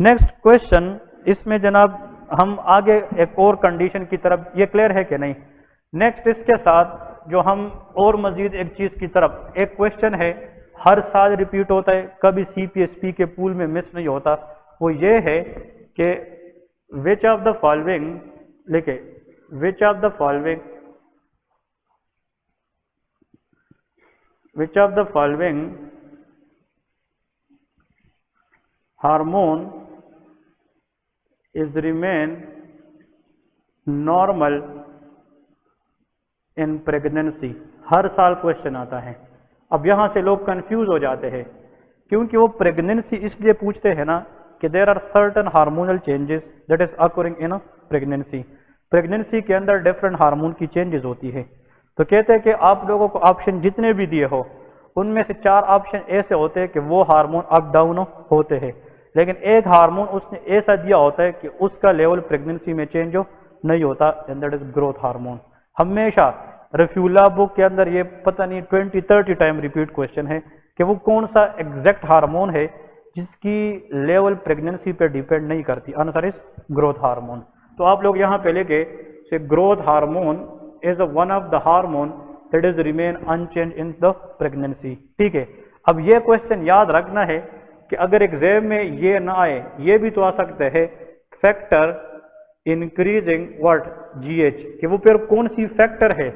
Next question, इसमें जनाब हम आगे एक और कंडीशन की तरफ, ये क्लियर है कि नहीं। नेक्स्ट इसके साथ जो हम और मजीद एक चीज की तरफ, एक क्वेश्चन है हर साल रिपीट होता है, कभी सीपीएसपी के पूल में मिस नहीं होता, वो ये है कि विच ऑफ द फॉलोइंग, लिखे which of the following, which of the following hormone is remain normal in pregnancy. हर साल क्वेश्चन आता है। अब यहां से लोग कंफ्यूज हो जाते हैं, क्योंकि वो प्रेगनेंसी इसलिए पूछते हैं ना कि there are certain hormonal changes that is occurring in pregnancy. Pregnancy के अंदर डिफरेंट हार्मोन की चेंजेस होती है। तो कहते हैं कि आप लोगों को ऑप्शन जितने भी दिए हो उनमें से 4 ऑप्शन ऐसे होते हैं कि वो हार्मोन अप डाउन होते हैं, लेकिन एक हार्मोन उसने ऐसा दिया होता है कि उसका लेवल प्रेगनेंसी में चेंज नहीं होता, and that is growth hormone. हमेशा रेफ्यूला बुक के अंदर ये पता नहीं 20-30 टाइम रिपीट क्वेश्चन है कि वो कौन सा एग्जैक्ट हार्मोन है जिसकी लेवल प्रेगनेंसी पे डिपेंड नहीं करती। Answer is growth hormone. तो आप लोग यहाँ पे लेके से growth hormone is one of the hormone that is remain unchange in the pregnancy. ठीक है, अब ये क्वेश्चन याद रखना है कि अगर एग्जाम में ये ना आए, ये भी तो आ सकते हैं फैक्टर इंक्रीजिंग व्हाट जीएच, कि वो फिर कौन सी फैक्टर है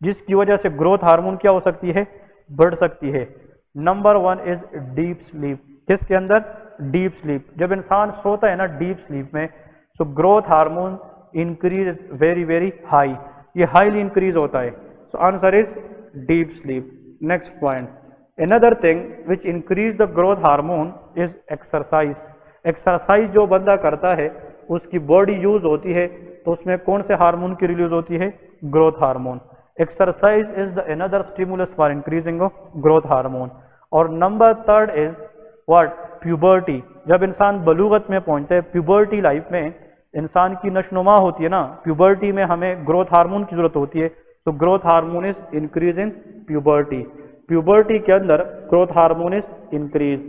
जिसकी वजह से ग्रोथ हार्मोन क्या हो सकती है, बढ़ सकती है। Number 1 is deep sleep. किसके अंदर? Deep sleep. जब इंसान सोता है ना डीप स्लीप में, तो growth hormone increase very very high, ये हाईली इंक्रीज होता है। So answer is deep sleep. Next point, another thing which increase the growth hormone is exercise. Exercise जो बंदा करता है उसकी बॉडी यूज होती है, तो उसमें कौन से हार्मोन की रिलीज होती है? Growth hormone. Exercise is the another stimulus for increasing of growth hormone. और नंबर 3 इज व्हाट? प्यूबर्टी। जब इंसान बलूगत में पहुंचता है, प्यूबर्टी लाइफ में इंसान की नशनुमा होती है ना, प्यूबर्टी में हमें ग्रोथ हार्मोन की जरूरत होती है, तो growth hormone is increase in puberty. Puberty के अंदर growth hormone is increase.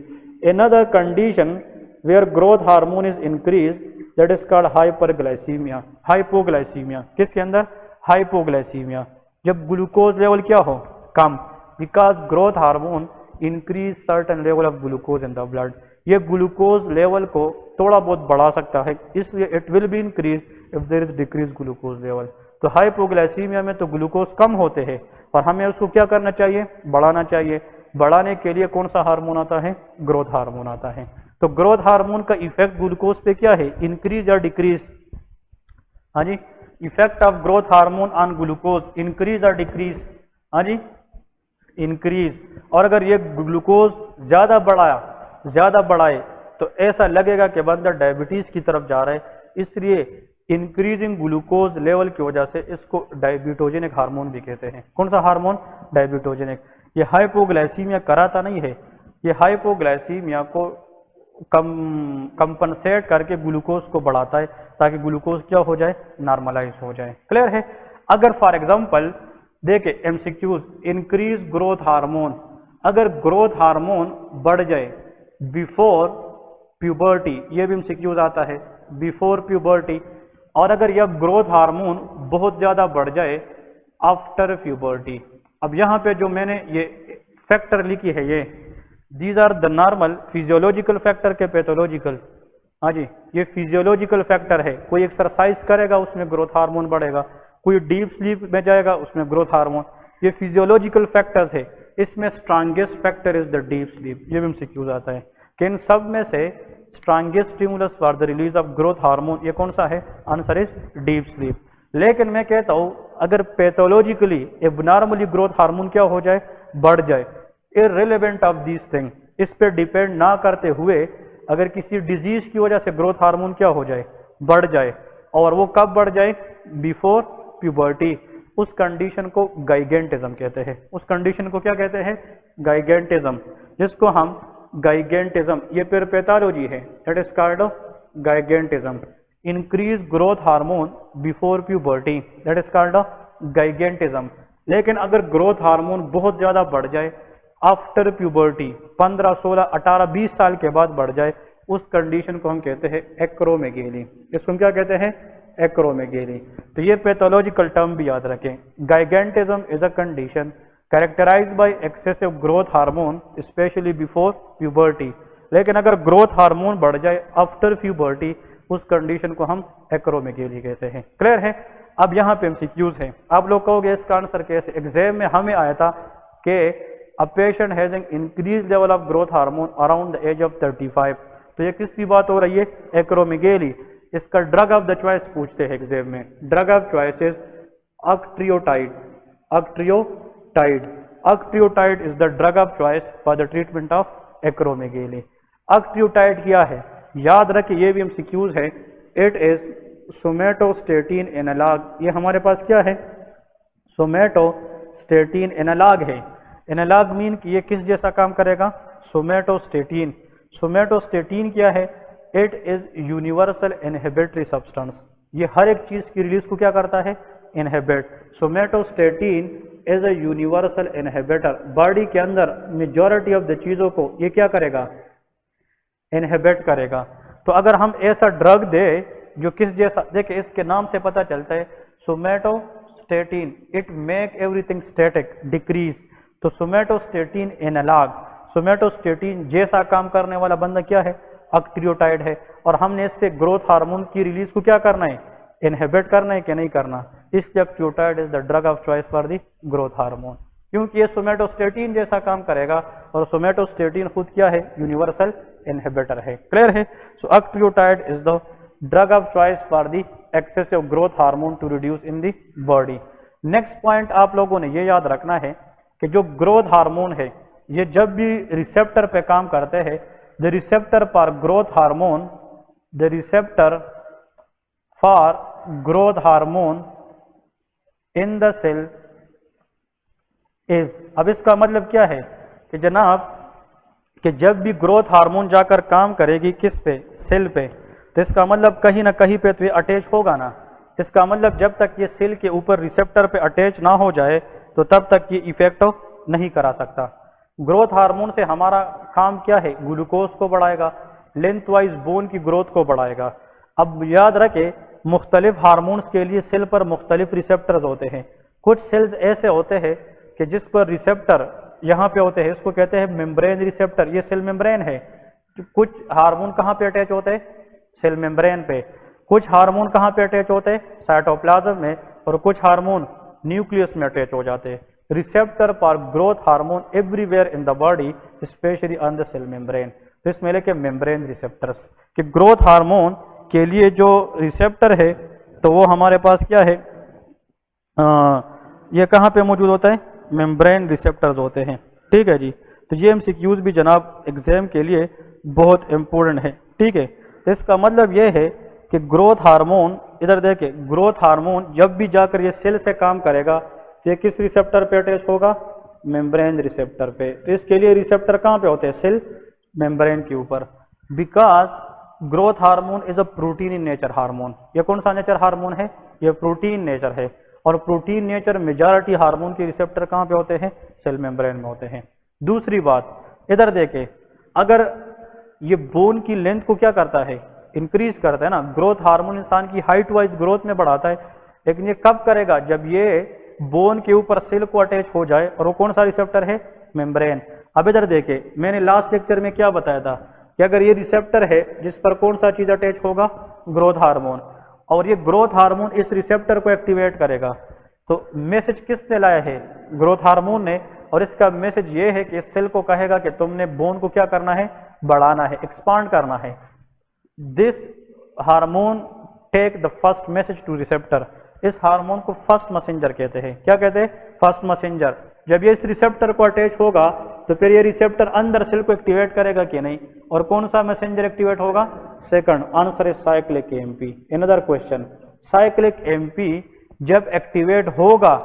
Another condition where growth hormone is increase that is called hyperglycaemia. Hypoglycaemia. किसके अंदर? हाइपोग्लाइसीमिया। जब ग्लूकोज लेवल क्या हो? कम, because growth hormone increase certain level of glucose in the blood. ये glucose level को थोड़ा बहुत बढ़ा सकता है, इसलिए it will be increase if there is decrease glucose level. तो हाइपोग्लाइसीमिया में तो ग्लूकोज कम होते हैं और हमें उसको क्या करना चाहिए? बढ़ाना चाहिए। बढ़ाने के लिए कौन सा हार्मोन आता है? ग्रोथ हार्मोन आता है। तो ग्रोथ हार्मोन का इफेक्ट ग्लूकोज पे क्या है? इंक्रीज या डिक्रीज? हाँ जी, effect of growth hormone on glucose increase और डिक्रीज? हाँ जी, इंक्रीज। और अगर ये ग्लूकोज ज्यादा बढ़ाए तो ऐसा लगेगा कि बंदा डायबिटीज की तरफ जा रहा है, इसलिए इंक्रीजिंग ग्लूकोज लेवल की वजह से इसको डायबिटोजेनिक हार्मोन भी कहते हैं। कौन सा हार्मोन? डायबिटोजेनिक। ये हाइपोग्लाइसीमिया कराता नहीं है, ये हाइपोग्लाइसीमिया को कंपनसेट करके ग्लूकोज को बढ़ाता है ताकि ग्लूकोज क्या हो जाए? नॉर्मलाइज हो जाए। क्लियर है? अगर फॉर एग्जांपल देखे एमसीक्यूज, इंक्रीज ग्रोथ हार्मोन, अगर ग्रोथ हार्मोन बढ़ जाए बिफोर प्यूबर्टी, ये भी एमसीक्यूज आता है, बिफोर प्यूबर्टी। और अगर यह ग्रोथ हार्मोन बहुत ज्यादा बढ़ जाए आफ्टर प्यूबर्टी। अब यहाँ पे जो मैंने ये फैक्टर लिखी है, ये these are the normal physiological factor के पैथोलॉजिकल। हाँ जी, ये फिजियोलॉजिकल फैक्टर है। कोई एक्सरसाइज करेगा उसमें ग्रोथ हार्मोन बढ़ेगा, कोई डीप स्लीप में जाएगा उसमें ग्रोथ हार्मोन। ये फिजियोलॉजिकल फैक्टर्स है। इसमें strongest factor is the deep sleep. ये भी एमसीक्यूज आता है कि इन सब में से strongest stimulus for the release of growth hormone ये कौन सा है? Answer is deep sleep. लेकिन मैं कहता हूं अगर पैथोलॉजिकली एबनॉर्मली ग्रोथ हार्मोन क्या हो जाए? बढ़ जाए, इररिलेवेंट ऑफ दिस थिंग, इस पे डिपेंड ना करते हुए अगर किसी डिजीज की वजह से ग्रोथ हार्मोन क्या हो जाए? बढ़ जाए, और वो कब बढ़ जाए? Before puberty. उस कंडीशन को गाइगेंटिज्म कहते हैं। उस कंडीशन को क्या कहते हैं? गाइगेंटिज्म, जिसको हम गाइगेंटिज्म, ये फिर पैथोलॉजी है, that is called gigantism. Increase growth hormone before puberty, that is called gigantism. लेकिन अगर ग्रोथ हार्मोन बहुत ज्यादा बढ़ जाए आफ्टर प्यूबर्टी, 15, 16, 18, 20 साल के बाद बढ़ जाए, उस कंडीशन को हम कहते हैं एक्रोमेगेली। इसको हम क्या कहते हैं? एक्रोमेगेली। तो ये पैथोलॉजिकल टर्म भी याद रखें। Gigantism is a condition characterised by excessive growth hormone specially before puberty. लेकिन अगर ग्रोथ हार्मोन बढ़ जाए आफ्टर प्यूबर्टी, उस कंडीशन को हम एक्रोमेगेली कहते हैं। क्लियर है? अब यहाँ पे एमसीक्यूज हैं। आप लोग कहोगे इसका आंसर कैसे? एग्जाम में हमें आया था कि a patient has an increase level of growth hormone around the age of 35। तो ये किसकी बात हो रही है? एक्रोमेगेली। इसका ड्रग ऑफ द चॉइस पूछते हैं एग्जाम में। Drug of choice is octreotide. Octreotide is the drug of choice for the treatment of acromegaly. Octreotide क्या है? याद रखिए, ये भी एमसीक्यूज है। It is somatostatin analogue. ये हमारे पास क्या है? सोमेटोस्टेटिन एनालॉग है। एनालॉग मीन कि ये किस जैसा काम करेगा? सोमेटोस्टेटिन। सोमेटोस्टेटिन क्या है? It is universal inhibitory substance. ये हर एक चीज की रिलीज को क्या करता है? Inhibit. Somatostatin is a universal inhibitor. Body के अंदर मेजॉरिटी ऑफ द चीजों को ये क्या करेगा? इनहिबिट करेगा। तो अगर हम ऐसा ड्रग दे जो किस जैसा, देखिए इसके नाम से पता चलता है somatostatin, it make everything static, decrease. तो सोमेटोस्टेटिन एनालॉग, सोमेटोस्टेटिन जैसा काम करने वाला बंदा क्या है? अक्ट्रियोटाइड है। और हमने इससे ग्रोथ हार्मोन की रिलीज को क्या करना है? इनहिबिट करना है कि नहीं करना? इसलिए octreotide is the drug of choice for the growth hormone, क्योंकि ये सोमेटोस्टेटिन जैसा काम करेगा। और सोमेटोस्टेटिन खुद क्या है? यूनिवर्सल इनहिबिटर है। क्लियर है? So octreotide is the drug of choice for the excessive growth hormone to reduce in the body. Next point आप लोगों ने ये याद रखना है कि जो ग्रोथ हार्मोन है, ये जब भी रिसेप्टर पे काम करते हैं, the receptor for growth hormone, the receptor for growth hormone in the cell is. अब इसका मतलब क्या है कि जनाब कि जब भी ग्रोथ हार्मोन जाकर काम करेगी किस पे? सेल पे। तो इसका मतलब कहीं ना कहीं पे तो ये अटैच होगा ना। इसका मतलब जब तक ये सेल के ऊपर रिसेप्टर पे अटैच ना हो जाए तो तब तक ये इफेक्ट नहीं करा सकता। ग्रोथ हार्मोन से हमारा काम क्या है? ग्लूकोज को बढ़ाएगा, लेंथ वाइज बोन की ग्रोथ को बढ़ाएगा। अब याद रखे, मुख्तलिफ हार्मोन्स के लिए सेल पर मुख्तलिफ रिसेप्टर्स होते हैं। कुछ सेल्स ऐसे होते हैं कि जिस पर रिसेप्टर यहाँ पे होते हैं, इसको कहते हैं मेम्ब्रेन रिसेप्टर। ये सेल मेम्ब्रेन है। कुछ हार्मोन कहाँ पे अटैच होते हैं? सेल मेम्ब्रेन पे। कुछ हार्मोन कहाँ पे अटैच होते हैं? साइटोप्लाज्म में। और कुछ हार्मोन न्यूक्लियस में अटैच हो जाते हैं। Receptor for growth hormone everywhere in the body specially on the cell membrane. तो इसमें लेके मेम्ब्रेन रिसेप्टर्स कि ग्रोथ हार्मोन के लिए जो रिसेप्टर है तो वो हमारे पास क्या है? ये कहाँ पे मौजूद होता है? मेम्ब्रेन रिसेप्टर्स होते हैं। ठीक है जी। तो ये एमसीक्यूज भी जनाब एग्जाम के लिए बहुत इंपॉर्टेंट है। ठीक है? तो इसका मतलब ये है कि ग्रोथ हार्मोन, इधर देखें, ग्रोथ हार्मोन जब भी जाकर ये सेल से काम करेगा तो ये किस रिसेप्टर पे अटैच होगा? मेम्ब्रेन रिसेप्टर पे। तो इसके लिए रिसेप्टर कहाँ पे होते हैं? सेल मेम्ब्रेन के ऊपर। Because growth hormone is a protein in nature hormone. ये कौन सा नेचर हार्मोन है? ये प्रोटीन नेचर है। और प्रोटीन नेचर मेजॉरिटी हार्मोन के रिसेप्टर कहाँ पे होते हैं? सेल मेम्ब्रेन में होते हैं। दूसरी बात, इधर देखें, अगर ये बोन की लेंथ को क्या करता है? इंक्रीज करता है ना। ग्रोथ हार्मोन इंसान की हाइट वाइज ग्रोथ में बढ़ाता है, लेकिन ये कब करेगा? जब ये बोन के ऊपर सेल को अटैच हो जाए। और वो कौन सा रिसेप्टर है? मेम्ब्रेन। अब इधर देखें, मैंने लास्ट लेक्चर में क्या बताया था कि अगर ये रिसेप्टर है जिस पर कौन सा चीज अटैच होगा? Growth hormone. और ये ग्रोथ हार्मोन इस रिसेप्टर को एक्टिवेट करेगा। तो मैसेज किसने लाया है? ग्रोथ हार्मोन ने। और इसका मैसेज ये है कि इस सेल को कहेगा कि तुमने बोन को क्या करना है? बढ़ाना है, एक्सपांड करना है। This hormone take the first message to receptor. इस हार्मोन को फर्स्ट मैसेंजर कहते हैं। क्या कहते हैं? First messenger. जब ये इस रिसेप्टर को अटैच होगा तो फिर ये रिसेप्टर अंदर सेल को एक्टिवेट करेगा कि नहीं? और कौन सा मैसेंजर एक्टिवेट होगा? Second. Answer is cyclic AMP. Another question, cyclic AMP जब एक्टिवेट होगा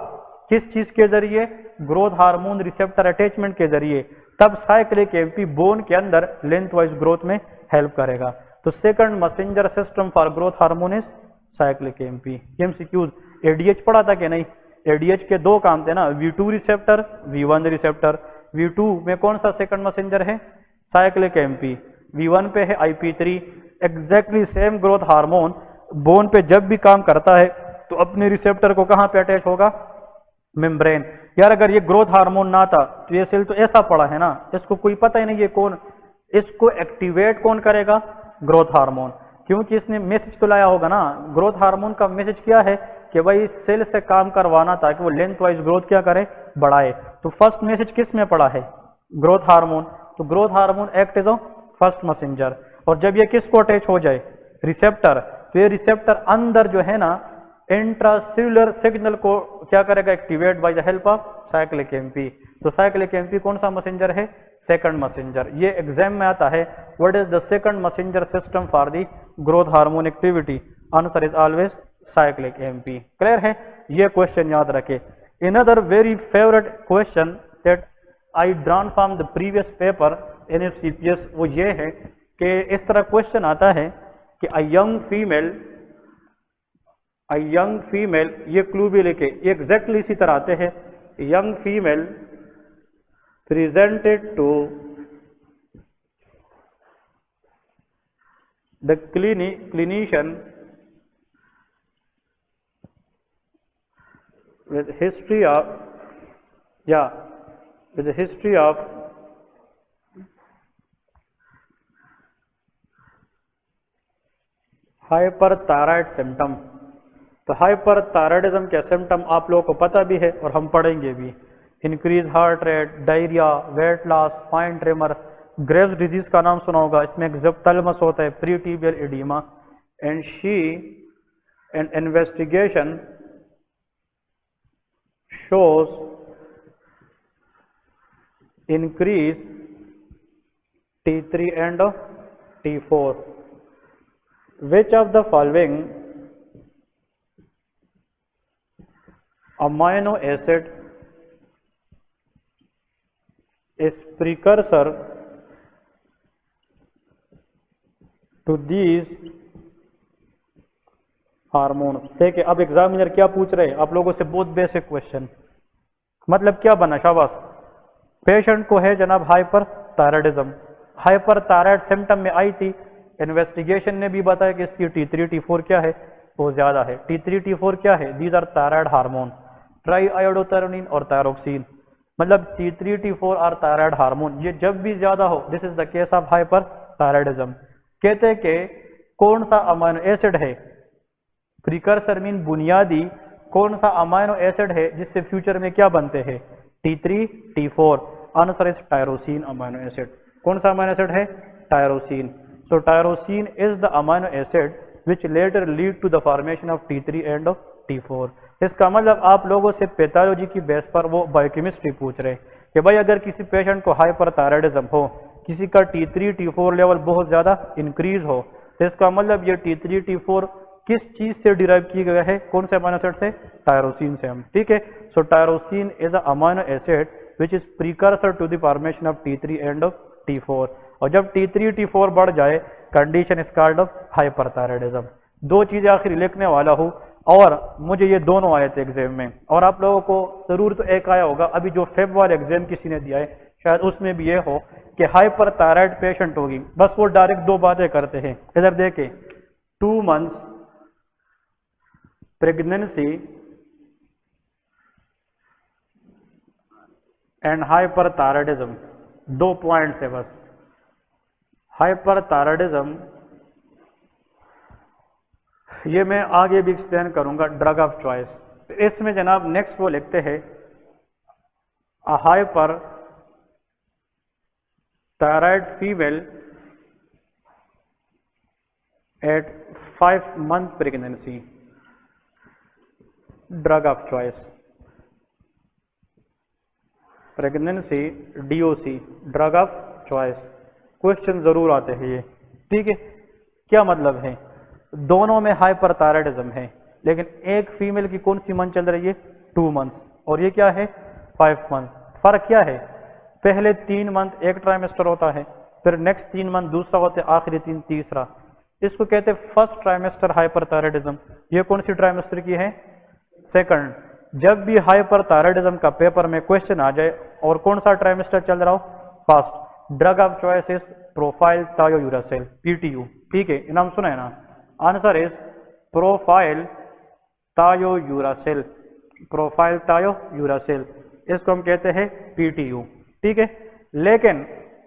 किस चीज के जरिए? ग्रोथ हार्मोन रिसेप्टर अटैचमेंट के जरिए। तब साइक्लिक एएमपी बोन के अंदर लेंथ वाइज ग्रोथ में हेल्प करेगा। तो second messenger system for growth hormone is cyclic AMP. MCQs ADH पढ़ा था कि नहीं? एडीएच के दो काम थे ना, V2 receptor, V1 receptor. V2 में कौन सा सेकंड मैसेंजर है? Cyclic AMP. V1 पे है IP3, exactly same growth hormone bone पे जब भी काम करता है तो अपने रिसेप्टर को कहाँ पे अटैच होगा, मेम्ब्रेन। यार अगर ये ग्रोथ हार्मोन ना था तो ये सेल तो ऐसा पड़ा है ना, इसको कोई पता ही नहीं ये कौन, इसको एक्टिवेट कौन करेगा, ग्रोथ हार्मोन, क्योंकि इसने मैसेज तो लाया होगा ना। ग्रोथ हार्मोन का मैसेज क्या है कि भाई सेल से काम करवाना ताकि वो लेंथ वाइज ग्रोथ क्या करे, बढ़ाए। तो फर्स्ट मैसेज किस में पड़ा है, ग्रोथ हार्मोन। तो growth hormone act is a first messenger, और जब ये किसको अटैच हो जाए, रिसेप्टर, तो ये रिसेप्टर अंदर जो है ना इंट्रासेल्युलर सिग्नल को क्या करेगा, activate by the help of cyclic MP. तो साइक्लिक एमपी कौन सा मैसेंजर है, सेकंड मैसेंजर। ये एग्जाम में आता है, what is the second messenger system for the growth hormone activity, answer is always cyclic MP. Clear है, ये क्वेश्चन याद रखे। Another very favourite question that I drawn from the previous paper NFCPS वो ये है कि इस तरह क्वेश्चन आता है कि अ यंग फीमेल, ये क्लू भी लिखे, एग्जैक्टली इसी तरह आते हैं। Young female presented to the clinician with history of hyperthyroid symptom. तो हाइपरथायराइडिज्म के सिम्टम आप लोगों को पता भी है और हम पढ़ेंगे भी। Increase heart rate, diarrhoea, weight loss, fine tremor. Graves disease का नाम सुना होगा, इसमें एक्सेप्टलमस होता है, pretibial oedema. And investigation shows increase T3 and T4. Which of the following amino acid is precursor to these hormones. देखिए अब examiner क्या पूछ रहे हैं आप लोगों से, बहुत बेसिक क्वेश्चन। मतलब क्या बना, शाबाश, पेशेंट को है जनाब हाइपरथायराइडिज्म, हाइपरथायराइड सिम्टम में आई थी, इन्वेस्टिगेशन ने भी बताया कि इसकी T3 T4 क्या है, वो ज्यादा है। T3 T4 क्या है, these are thyroid hormone, triiodothyronine और थायरोक्सिन। मतलब T3 T4 are thyroid hormone, ये जब भी ज्यादा हो, this is the case of hyperthyroidism. कहते हैं कि कौन सा अमीनो एसिड है, प्रिकर्सर मीन बुनियादी, कौन सा अमीनो एसिड है जिससे फ्यूचर में क्या बनते हैं, T3 T4, answer is tyrosine amino acid. कौन सा अमीनो एसिड है, tyrosine. So tyrosine is the amino acid which later lead to the formation of T3 and T4। इसका मतलब आप लोगों से पैथोलॉजी की बेस पर वो बायोकेमिस्ट्री पूछ रहे हैं कि भाई अगर किसी पेशेंट को हाइपरथायराइडिज्म हो, किसी का T3 T4 लेवल बहुत ज्यादा इंक्रीज हो, तो इसका मतलब ये T3 T4 किस चीज से डिराइव किया गया है, कौन से अमीनो एसिड से, टायरोसिन से हम, ठीक है। So tyrosine is a amino acid which is precursor to the formation of T3 and T4। और जब T3 T4 बढ़ जाए, कंडीशन इज कॉल्ड हाइपरथायराइडिज्म। दो चीजें आखिर लिखने वाला हूं, और मुझे ये दोनों आए थे एग्जाम में, और आप लोगों को जरूर तो एक आया होगा, अभी जो फेब वाले एग्जाम किसी ने दिया है शायद उसमें भी ये हो कि हाइपरथायराइड पेशेंट होगी, बस वो डायरेक्ट दो बातें करते हैं। इधर देखें, 2 months pregnancy and hyperthyroidism, 2 points है बस। हाइपरथायराइडिज्म ये मैं आगे भी एक्सप्लेन करूंगा, ड्रग ऑफ चॉइस। इसमें जनाब नेक्स्ट वो लिखते हैं, a hyperthyroid female at 5 month pregnancy, drug of choice. Pregnancy DOC, drug of choice. Question जरूर आते हैं ये, ठीक है। क्या मतलब है, दोनों में हाइपरथायराइडिज्म है, लेकिन एक फीमेल की कौन सी मंथ चल रही है, 2 months, और ये क्या है, 5 month। फर्क क्या है, पहले 3 month एक ट्राइमेस्टर होता है, फिर नेक्स्ट 3 month दूसरा होता है, आखिरी 3 तीसरा। इसको कहते हैं फर्स्ट ट्राइमेस्टर हाइपरथायराइडिज्म। ये कौन सी ट्राइमेस्टर की है, सेकंड। जब भी हाइपरथायराइडिज्म का पेपर में क्वेश्चन आ जाए और कौन सा ट्राइमेस्टर चल रहा हो, first, drug of choice is propylthiouracil, PTU। ठीक है, नाम सुना है ना? Answer is propylthiouracil, propylthiouracil, इसको हम कहते हैं PTU। ठीक है, लेकिन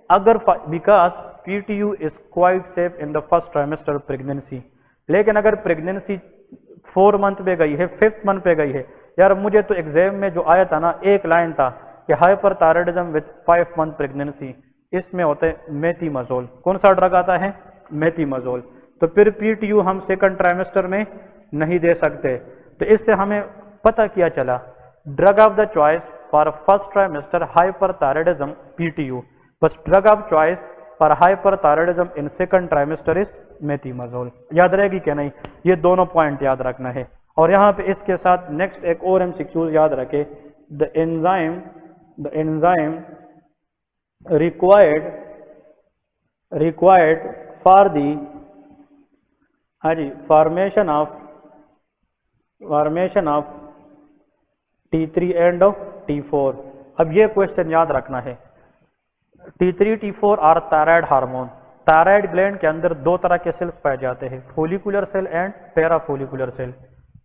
अगर because PTU is quite safe in the first trimester pregnancy, लेकिन अगर प्रेगनेंसी 4 मंथ पे गई है, 5th मंथ पे गई है, यार मुझे तो एग्जाम में जो आया था ना, एक लाइन था कि हाइपरथायराइडिज्म विद 5 मंथ प्रेगनेंसी, इसमें होते हैं मेथिमजोल। कौन सा ड्रग आता है? मेथिमजोल। तो फिर PTU हम सेकंड ट्राइमेस्टर में नहीं दे सकते। तो इससे हमें पता क्या चला, drug of the choice for first trimester hyperthyroidism PTU, बस drug of choice for hyperthyroidism in second trimester is methimazole. याद रहेगी क्या नहीं? ये दोनों पॉइंट याद रखना है। और यहाँ पे इसके साथ नेक्स्ट एक और MCQ याद रखे, the enzyme required for the formation of T3 and T4। अब ये क्वेश्चन याद रखना है, T3 T4 are thyroid hormone. Thyroid gland के अंदर 2 तरह के सेल्स पाए जाते हैं, follicular cell and parafollicular cell.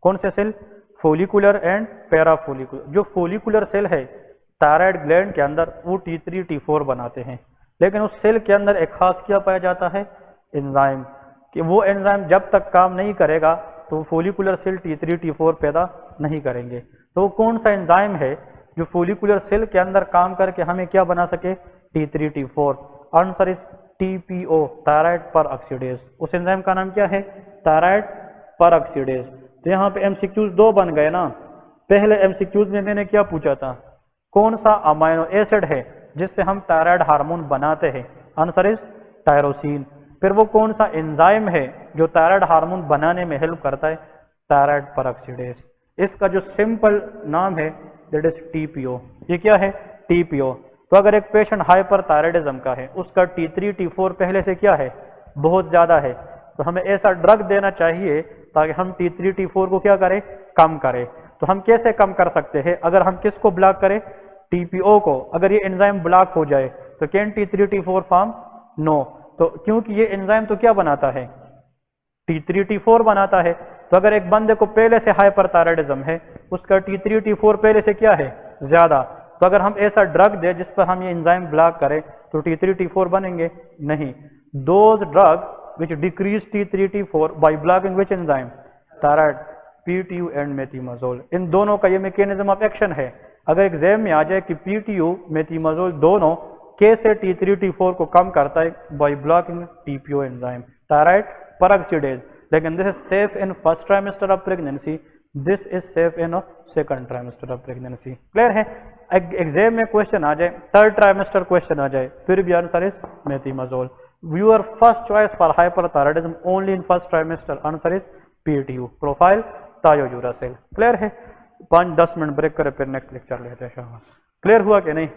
कौन से सेल? Follicular and parafollicular. जो फोलिकुलर सेल है थायराइड ग्लैंड के अंदर, वो T3 T4 बनाते हैं, लेकिन उस सेल के अंदर एक खास क्या पाया जाता है? एंजाइम। कि वो एंजाइम जब तक काम नहीं करेगा तो फोलिकुलर सेल T3 T4 पैदा नहीं करेंगे। तो वो कौन सा एंजाइम है जो फोलिकुलर सेल के अंदर काम करके हमें क्या बना सके? T3 T4। Answer is TPO, thyroid peroxidase. उस एंजाइम का नाम क्या है? Thyroid peroxidase. तो यहाँ पे MCQs 2 बन गए ना। पहले MCQs में मैंने क्या पूछा था, कौन सा अमाइनो एसिड है जिससे हम थायराइड हार्मोन बनाते हैं? Answer is tyrosine. फिर वो कौन सा एंजाइम है जो थायराइड हार्मोन बनाने में हेल्प करता है? Thyroid peroxidase. इसका जो सिंपल नाम है दैट इज TPO। ये क्या है? TPO। तो अगर एक पेशेंट हाइपरथायराइडिज्म का है, उसका T3 T4 पहले से क्या है? बहुत ज्यादा है, तो हमें ऐसा ड्रग देना चाहिए ताकि हम T3 T4 को क्या करें? कम करें। तो हम कैसे कम कर सकते हैं? अगर हम किसको ब्लॉक करें? TPO को। अगर ये एंजाइम ब्लॉक हो जाए तो can T3 T4 form? No. तो क्योंकि ये एंजाइम तो क्या बनाता है? T3 T4 बनाता है। तो अगर एक बंदे को पहले से हाइपरथायराइडिज्म है, उसका T3 T4 पहले से क्या है? ज्यादा। तो अगर हम ऐसा ड्रग दे जिस पर हम ये एंजाइम ब्लॉक करें तो T3 T4 बनेंगे नहीं। Those drug which decrease T3 T4 by blocking which enzyme? Thyroid, PTU and methimazole. इन दोनों का ये मैकेनिज्म ऑफ एक्शन है। अगर एग्जाम में आ जाए कि PTU मेथिमजोल दोनों कैसे T3 T4 को कम करता है? By blocking TPO enzyme, thyroid peroxidase. लेकिन this is safe in first trimester of pregnancy, this is safe in second trimester of pregnancy. Clear है? एग्जाम में क्वेश्चन आ जाए, 3rd ट्राइमेस्टर क्वेश्चन आ जाए, फिर भी answer is methimazole. Your first choice for hyperthyroidism only in first trimester, answer is PTU, propylthiouracil. Clear है? 5-10 minute break करें, फिर नेक्स्ट लेक्चर लेते हैं। क्लियर हुआ कि नहीं?